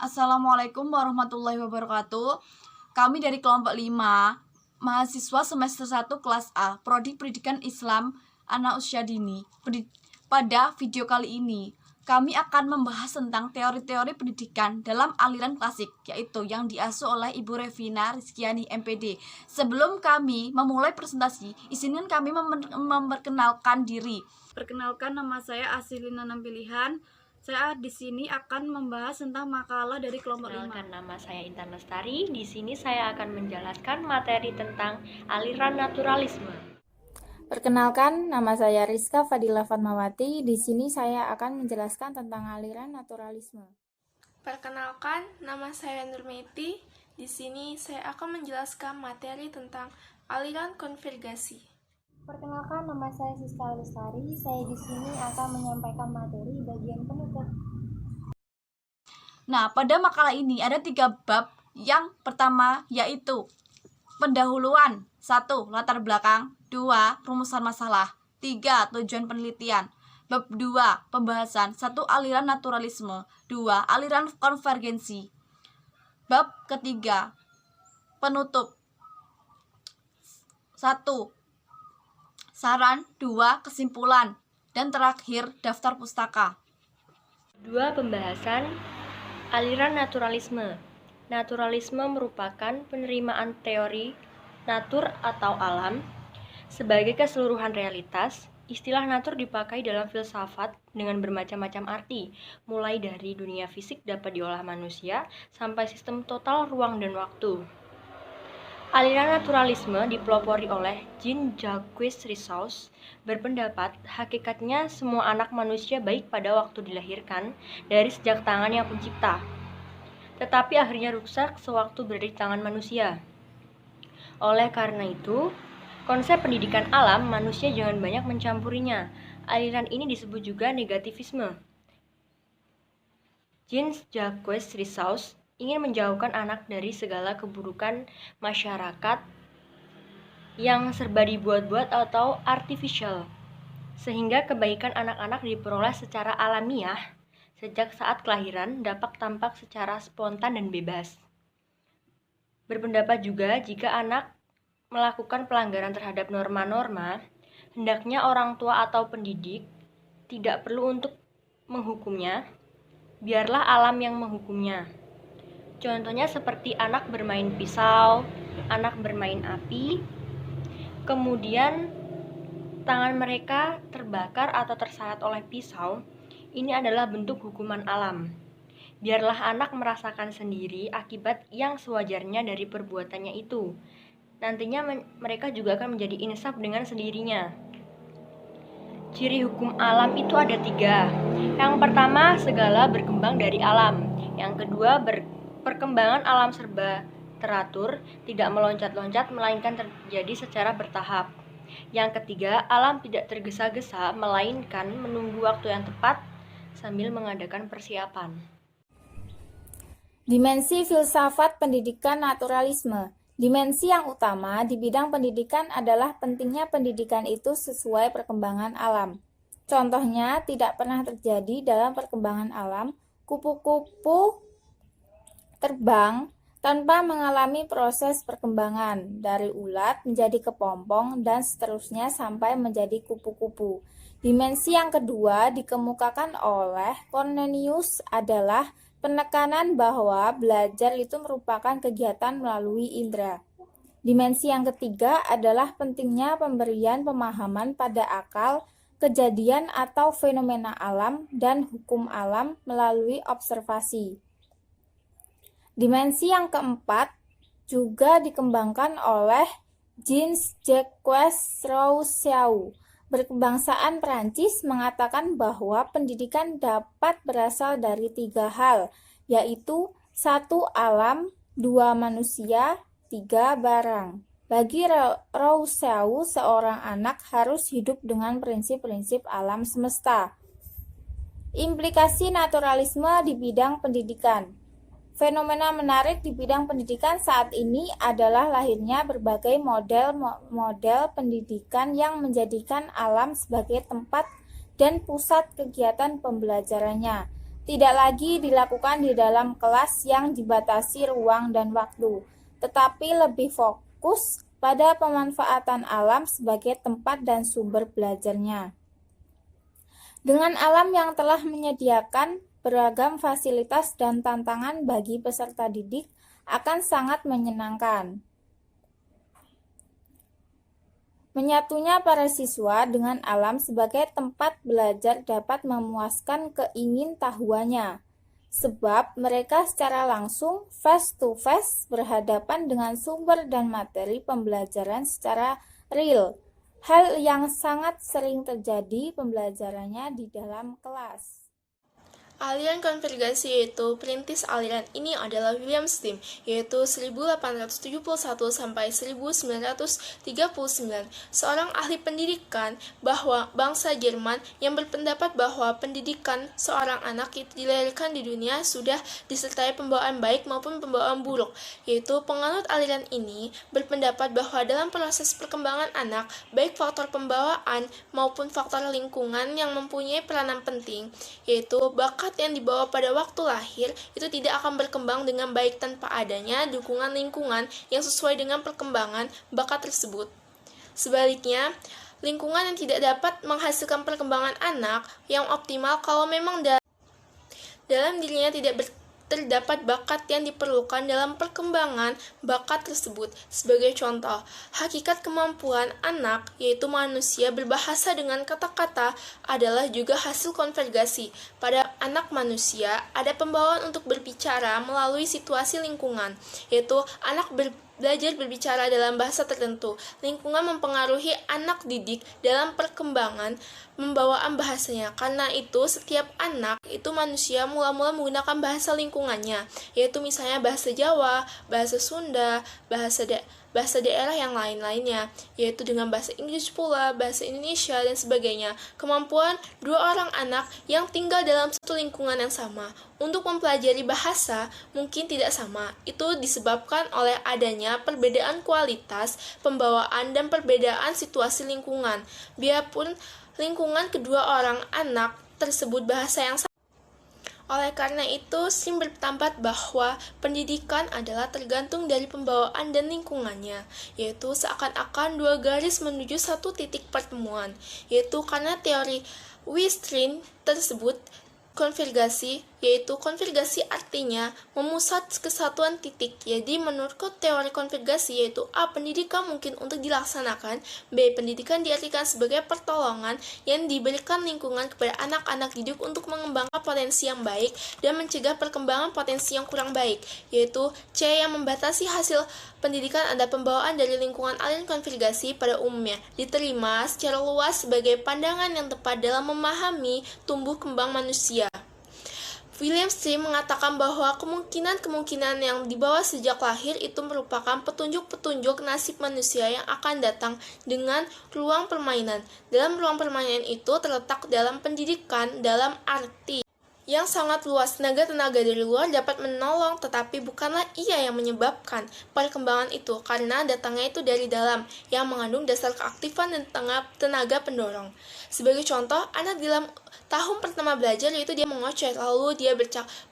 Assalamualaikum warahmatullahi wabarakatuh. Kami dari kelompok 5, mahasiswa semester 1 kelas A, Prodi Pendidikan Islam Anak Usia Dini. Pada video kali ini, kami akan membahas tentang teori-teori pendidikan dalam aliran klasik, yaitu yang diasuh oleh Ibu Revina Rizkiani MPD. Sebelum kami memulai presentasi, izinkan kami memperkenalkan diri. Perkenalkan, nama saya Asilina Pilihan. Saya di sini akan membahas tentang makalah dari kelompok 5. Perkenalkan, nama saya Intan Lestari. Di sini saya akan menjelaskan materi tentang aliran naturalisme. Perkenalkan, nama saya Rizka Fadila Fatmawati. Di sini saya akan menjelaskan tentang aliran naturalisme. Perkenalkan, nama saya Nurmeti. Di sini saya akan menjelaskan materi tentang aliran konvergasi. Perkenalkan, nama saya Siska Lestari. Saya di sini akan menyampaikan materi bagian penutup. Nah, pada makalah ini ada 3 bab. Yang pertama yaitu pendahuluan, 1. Latar belakang, 2. Rumusan masalah, 3. Tujuan penelitian. Bab 2. Pembahasan, 1. Aliran naturalisme, 2. Aliran konvergensi. Bab ketiga, penutup, 1. Saran, 2. Kesimpulan, dan terakhir daftar pustaka. 2. Pembahasan aliran naturalisme. Naturalisme merupakan penerimaan teori natur atau alam sebagai keseluruhan realitas. Istilah natur dipakai dalam filsafat dengan bermacam-macam arti, mulai dari dunia fisik dapat diolah manusia sampai sistem total ruang dan waktu. Aliran naturalisme dipelopori oleh Jean-Jacques Rousseau, berpendapat hakikatnya semua anak manusia baik pada waktu dilahirkan dari sejak tangan yang pencipta, tetapi akhirnya rusak sewaktu berada di tangan manusia. Oleh karena itu, konsep pendidikan alam manusia jangan banyak mencampurinya. Aliran ini disebut juga negativisme. Jean-Jacques Rousseau ingin menjauhkan anak dari segala keburukan masyarakat yang serba dibuat-buat atau artificial, sehingga kebaikan anak-anak diperoleh secara alamiah sejak saat kelahiran dapat tampak secara spontan dan bebas. Berpendapat juga jika anak melakukan pelanggaran terhadap norma-norma, hendaknya orang tua atau pendidik tidak perlu untuk menghukumnya, biarlah alam yang menghukumnya. Contohnya seperti anak bermain pisau, anak bermain api, kemudian tangan mereka terbakar atau tersayat oleh pisau. Ini adalah bentuk hukuman alam. Biarlah anak merasakan sendiri akibat yang sewajarnya dari perbuatannya itu. Nantinya mereka juga akan menjadi insaf dengan sendirinya. Ciri hukum alam itu ada 3. Yang pertama, segala berkembang dari alam. Yang kedua, perkembangan alam serba teratur, tidak meloncat-loncat melainkan terjadi secara bertahap. Yang ketiga, alam tidak tergesa-gesa melainkan menunggu waktu yang tepat sambil mengadakan persiapan. Dimensi filsafat pendidikan naturalisme. Dimensi yang utama di bidang pendidikan adalah pentingnya pendidikan itu sesuai perkembangan alam. Contohnya, tidak pernah terjadi dalam perkembangan alam kupu-kupu terbang tanpa mengalami proses perkembangan dari ulat menjadi kepompong dan seterusnya sampai menjadi kupu-kupu. Dimensi yang kedua dikemukakan oleh Cornelius adalah penekanan bahwa belajar itu merupakan kegiatan melalui indera. Dimensi yang ketiga adalah pentingnya pemberian pemahaman pada akal, kejadian atau fenomena alam dan hukum alam melalui observasi. Dimensi yang keempat juga dikembangkan oleh Jean-Jacques Rousseau. Berkebangsaan Prancis mengatakan bahwa pendidikan dapat berasal dari 3 hal, yaitu 1. Alam, 2. Manusia, 3. Barang. Bagi Rousseau, seorang anak harus hidup dengan prinsip-prinsip alam semesta. Implikasi naturalisme di bidang pendidikan. Fenomena menarik di bidang pendidikan saat ini adalah lahirnya berbagai model pendidikan yang menjadikan alam sebagai tempat dan pusat kegiatan pembelajarannya. tidak lagi dilakukan di dalam kelas yang dibatasi ruang dan waktu, tetapi lebih fokus pada pemanfaatan alam sebagai tempat dan sumber belajarnya. Dengan alam yang telah menyediakan beragam fasilitas dan tantangan bagi peserta didik akan sangat menyenangkan. Menyatunya para siswa dengan alam sebagai tempat belajar dapat memuaskan keingintahuannya, sebab mereka secara langsung face to face berhadapan dengan sumber dan materi pembelajaran secara real, hal yang sangat sering terjadi pembelajarannya di dalam kelas. Aliran konvergasi yaitu perintis aliran ini adalah William Steam, yaitu 1871 sampai 1939, seorang ahli pendidikan bahwa bangsa Jerman yang berpendapat bahwa pendidikan seorang anak itu dilahirkan di dunia sudah disertai pembawaan baik maupun pembawaan buruk, yaitu penganut aliran ini berpendapat bahwa dalam proses perkembangan anak, baik faktor pembawaan maupun faktor lingkungan yang mempunyai peranan penting, yaitu bakat yang dibawa pada waktu lahir itu tidak akan berkembang dengan baik tanpa adanya dukungan lingkungan yang sesuai dengan perkembangan bakat tersebut. Sebaliknya, lingkungan yang tidak dapat menghasilkan perkembangan anak yang optimal kalau memang dalam dirinya tidak terdapat bakat yang diperlukan dalam perkembangan bakat tersebut. Sebagai contoh, hakikat kemampuan anak, yaitu manusia berbahasa dengan kata-kata, adalah juga hasil konvergasi. Pada anak manusia, ada pembawaan untuk berbicara melalui situasi lingkungan, yaitu anak belajar berbicara dalam bahasa tertentu. Lingkungan mempengaruhi anak didik dalam perkembangan pembawaan bahasanya. Karena itu, setiap anak itu manusia mula-mula menggunakan bahasa lingkungannya, yaitu misalnya bahasa Jawa, bahasa Sunda, bahasa daerah yang lain-lainnya, yaitu dengan bahasa Inggris pula, bahasa Indonesia, dan sebagainya. Kemampuan dua orang anak yang tinggal dalam satu lingkungan yang sama untuk mempelajari bahasa mungkin tidak sama. Itu disebabkan oleh adanya perbedaan kualitas pembawaan dan perbedaan situasi lingkungan. Biarpun lingkungan kedua orang anak tersebut bahasa yang sama. Oleh karena itu, Sim berpendapat bahwa pendidikan adalah tergantung dari pembawaan dan lingkungannya, yaitu seakan-akan dua garis menuju satu titik pertemuan, yaitu karena teori Weierstrass tersebut konvergasi, yaitu konvergasi artinya memusat kesatuan titik. Jadi menurut teori konvergasi yaitu A. Pendidikan mungkin untuk dilaksanakan, B. Pendidikan diartikan sebagai pertolongan yang diberikan lingkungan kepada anak-anak didik untuk mengembangkan potensi yang baik dan mencegah perkembangan potensi yang kurang baik, yaitu C. Yang membatasi hasil pendidikan ada pembawaan dari lingkungan aliran konvergasi pada umumnya diterima secara luas sebagai pandangan yang tepat dalam memahami tumbuh kembang manusia. William Steam mengatakan bahwa kemungkinan-kemungkinan yang dibawa sejak lahir itu merupakan petunjuk-petunjuk nasib manusia yang akan datang dengan ruang permainan. Dalam ruang permainan itu terletak dalam pendidikan dalam arti yang sangat luas. Tenaga-tenaga dari luar dapat menolong, tetapi bukanlah ia yang menyebabkan perkembangan itu, karena datangnya itu dari dalam, yang mengandung dasar keaktifan dan tenaga pendorong. Sebagai contoh, anak dalam tahun pertama belajar yaitu dia mengoceh, lalu dia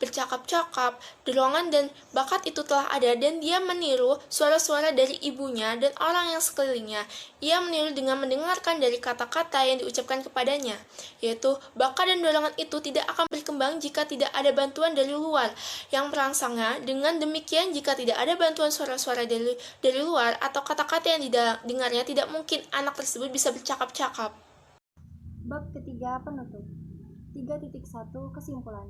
bercakap-cakap, dorongan dan bakat itu telah ada, dan dia meniru suara-suara dari ibunya dan orang yang sekelilingnya. Ia meniru dengan mendengarkan dari kata-kata yang diucapkan kepadanya, yaitu bakat dan dorongan itu tidak akan berkembang jika tidak ada bantuan dari luar yang merangsangnya. Dengan demikian, jika tidak ada bantuan suara-suara dari luar atau kata-kata yang didengarnya, tidak mungkin anak tersebut bisa bercakap-cakap. Bab ketiga, penutup. 3.1 Kesimpulan.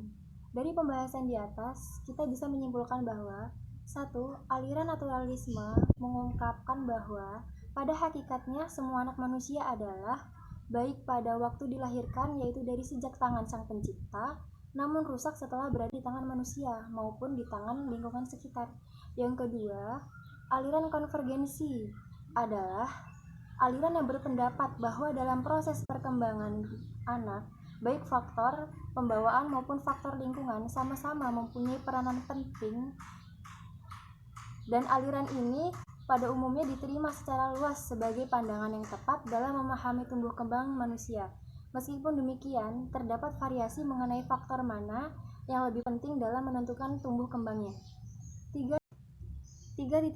Dari pembahasan di atas, kita bisa menyimpulkan bahwa 1. Aliran naturalisme mengungkapkan bahwa pada hakikatnya semua anak manusia adalah baik pada waktu dilahirkan, yaitu dari sejak tangan sang pencipta, namun rusak setelah berada di tangan manusia maupun di tangan lingkungan sekitar. Yang kedua, aliran konvergensi adalah aliran yang berpendapat bahwa dalam proses perkembangan anak, baik faktor pembawaan maupun faktor lingkungan sama-sama mempunyai peranan penting, dan aliran ini pada umumnya diterima secara luas sebagai pandangan yang tepat dalam memahami tumbuh kembang manusia. Meskipun demikian, terdapat variasi mengenai faktor mana yang lebih penting dalam menentukan tumbuh kembangnya. 3.2.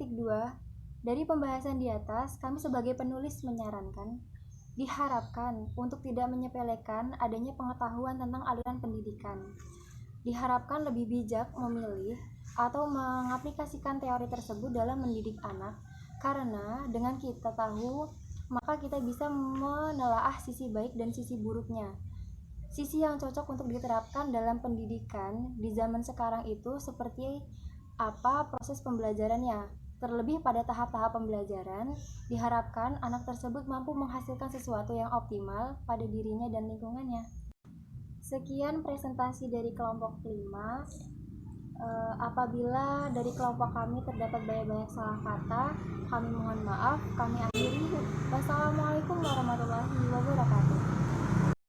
Dari pembahasan di atas, kami sebagai penulis menyarankan, diharapkan untuk tidak menyepelekan adanya pengetahuan tentang aliran pendidikan. Diharapkan lebih bijak memilih atau mengaplikasikan teori tersebut dalam mendidik anak, karena dengan kita tahu, maka kita bisa menelaah sisi baik dan sisi buruknya. Sisi yang cocok untuk diterapkan dalam pendidikan di zaman sekarang itu seperti apa proses pembelajarannya. Terlebih pada tahap-tahap pembelajaran, diharapkan anak tersebut mampu menghasilkan sesuatu yang optimal pada dirinya dan lingkungannya. Sekian presentasi dari kelompok 5. Apabila dari kelompok kami terdapat banyak-banyak salah kata, kami mohon maaf. Kami akhiri. Wassalamualaikum warahmatullahi wabarakatuh.